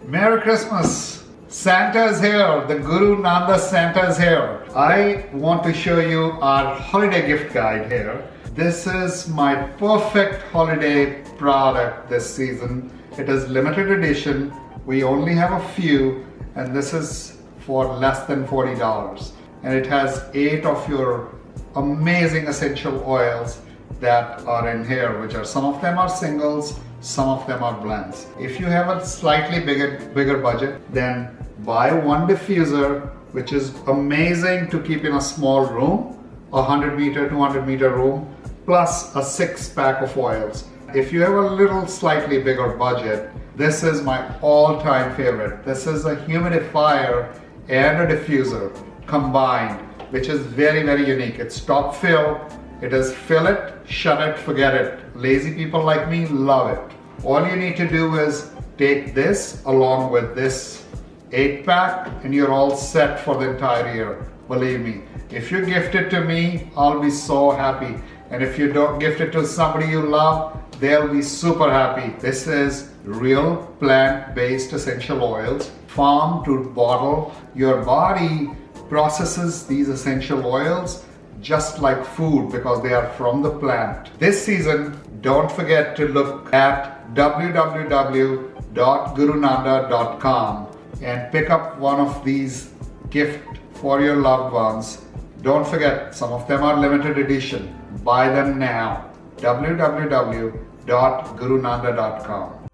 Merry Christmas! Santa is here. The GuruNanda Santa is here. I want to show you our holiday gift guide here. This is my perfect holiday product this season. It is limited edition. We only have a few, and this is for less than $40. And it has 8 of your amazing essential oils that are in here, which are, some of them are singles, some of them are blends. If you have a slightly bigger budget, then buy one diffuser, which is amazing to keep in a small room, a 100 meter, 200 meter room, plus a 6-pack of oils. If you have a little slightly bigger budget, this is my all-time favorite. This is a humidifier and a diffuser combined, which is very, very unique. It's top fill. It is fill it, shut it, forget it. Lazy people like me love it. All you need to do is take this along with this 8-pack and you're all set for the entire year. Believe me, if you gift it to me, I'll be so happy. And if you don't gift it to somebody you love, they'll be super happy. This is real plant-based essential oils, farm to bottle. Your body processes these essential oils just like food because they are from the plant. This season, don't forget to look at www.gurunanda.com and pick up one of these gifts for your loved ones. Don't forget, some of them are limited edition. Buy them now. www.gurunanda.com.